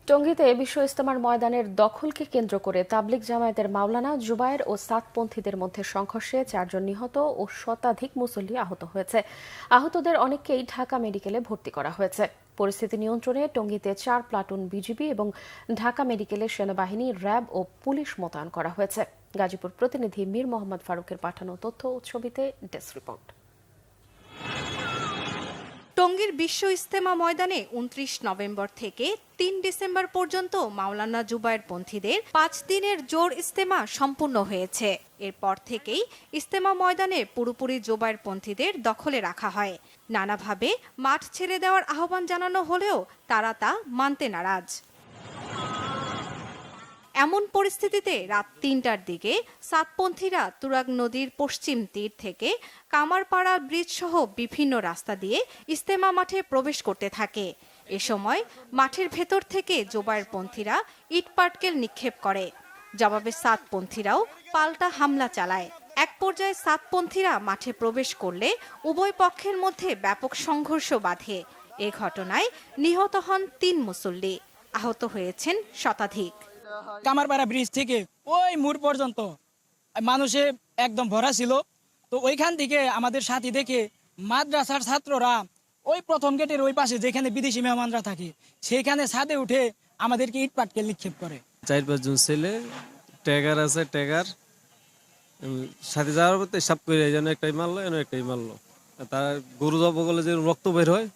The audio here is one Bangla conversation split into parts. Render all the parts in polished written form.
টঙ্গীতে বিশ্ব ইজতেমার ময়দানের দখলকে কেন্দ্র করে তাবলিগ জামায়াতের মাওলানা জুবায়ের ও সাতপন্থীদের মধ্যে সংঘর্ষে 4 জন নিহত ও শতাধিক মুসল্লি আহত হয়েছে। আহতদের অনেককেই ঢাকা মেডিকেলে ভর্তি করা হয়েছে। পরিস্থিতি নিয়ন্ত্রণে টঙ্গীতে 4 প্লাটুন বিজিবি এবং ঢাকা মেডিকেলে সেনাবাহিনী, র্যাব ও পুলিশ মোতায়েন করা হয়েছে। গাজীপুর প্রতিনিধি মীর মোহাম্মদ ফারুকের পাঠানো তথ্য ও ছবিতে ডেস্ক রিপোর্ট। টঙ্গীর বিশ্ব ইজতেমা ময়দানে 29 নভেম্বর থেকে 3 ডিসেম্বর পর্যন্ত মাওলানা জুবায়ের পন্থীদের 5 দিনের জোর ইজতেমা সম্পূর্ণ হয়েছে। এরপর থেকেই ইজতেমা ময়দানে পুরোপুরি জুবায়ের পন্থীদের দখলে রাখা হয়। নানাভাবে মাঠ ছেড়ে দেওয়ার আহ্বান জানানো হলেও তারা তা মানতে নারাজ। এমন পরিস্থিতিতে রাত 3টার দিকে সাতপন্থীরা তুরাগ নদীর পশ্চিম তীর থেকে কামারপাড়া ব্রিজ সহ বিভিন্ন রাস্তা দিয়ে ইজতেমা মাঠে প্রবেশ করতে থাকে। এ সময় মাঠের ভেতর থেকে জুবায়েরপন্থীরা ইটপাটকেল নিক্ষেপ করে। জবাবে সাতপন্থীরাও পাল্টা হামলা চালায়। এক পর্যায়ে সাতপন্থীরা মাঠে প্রবেশ করলে উভয় পক্ষের মধ্যে ব্যাপক সংঘর্ষ বাধে। এ ঘটনায় নিহত হন 3 মুসল্লি, আহত হয়েছেন শতাধিক। কামারপাড়া ব্রিজ থেকে ওই মোড় পর্যন্ত মানুষে একদম ভরা ছিল। তো ওইখান থেকে আমাদের সাথী দেখে মাদ্রাসার ছাত্ররা ওই প্রথম গেটের ওই পাশে যেখানে বিদেশি মেহমানরা থাকে সেইখানে ছাদে উঠে আমাদেরকে ইট পাটকেল নিক্ষেপ করে। 4-5 জন ছেলে ট্যাগার আছে, ট্যাগার সাথে যাওয়ার পর সব করে যেন একটাই মারলো, এনে একটাই মারলো। তার গরু জব বলে যে রক্ত বের হয়,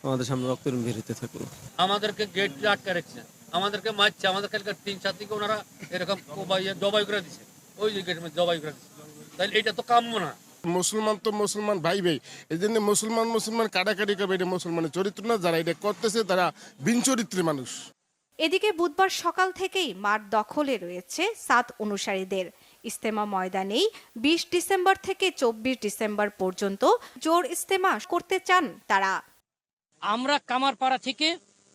আমাদের সামনে রক্ত বের হতে থাকলো। আমাদেরকে গেট আটকে রেখেছে, আমাদেরকে মারছে, আমাদের কালকে 3-4 দিকে ওনারা এরকম জবাই করে দিচ্ছে, ওই যে গেটের মধ্যে জবাই করে দিচ্ছে। তাহলে এটা তো কাম্য না। মুসলমান তো মুসলমান ভাই ভাই, এই জন্য মুসলমান কাটাকাটি করবে, এটা মুসলমানের চরিত্র না। যারা এটা করতেছে তারা বিন চরিত্রের মানুষ। এদিকে বুধবার সকাল থেকেই মাঠ দখলে রয়েছে সাত অনুসারীদের। ইজতেমা ময়দানেই 20 ডিসেম্বর থেকে 24 ডিসেম্বর পর্যন্ত জোর ইজতেমা করতে চান তারা। আমরা কামারপাড়া থেকে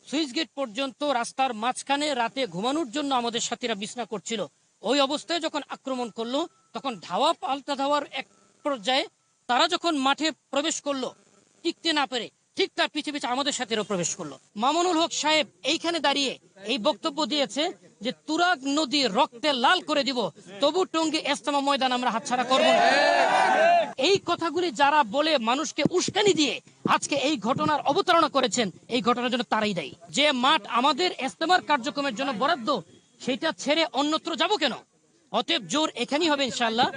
সুইচ গেট পর্যন্ত রাস্তার মাঝখানে রাতে ঘুমানোর জন্য আমাদের সাথীরা বিছনা করছিল। ওই অবস্থায় যখন আক্রমণ করলো, তখন ধাওয়া পাল্টা ধাওয়ার এক পর্যায়ে তারা যখন মাঠে প্রবেশ করলো, টিকতে না পেরে ঠিক তার পিছে পিছে আমাদের সাথীরাও প্রবেশ করলো। মামুনুল হক সাহেব এইখানে দাঁড়িয়ে এই বক্তব্য দিয়েছে যে তুরাগ নদী রক্তে লাল করে দিব, তবু টঙ্গী ইজতেমা ময়দান আমরা হাতছাড়া করব না। এই কথাগুলি যারা বলে মানুষকে উস্কানি দিয়ে আজকে এই ঘটনার অবতারণা করেছেন, এই ঘটনার জন্য তারাই দায়ী। যে মাঠ আমাদের ইজতেমার কার্যক্রমের জন্য বরাদ্দ, সেটা ছেড়ে অন্যত্র যাব কেন? অতএব জোর এখানেই হবে ইনশাআল্লাহ।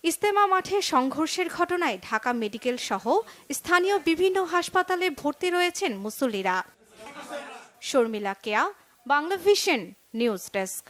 ইজতেমা মাঠে সংঘর্ষের ঘটনায় ঢাকা মেডিকেল সহ স্থানীয় বিভিন্ন হাসপাতালে ভর্তি রয়েছেন মুসল্লিরা। শর্মিলা কেয়া, বাংলা ভিশন নিউজ ডেস্ক।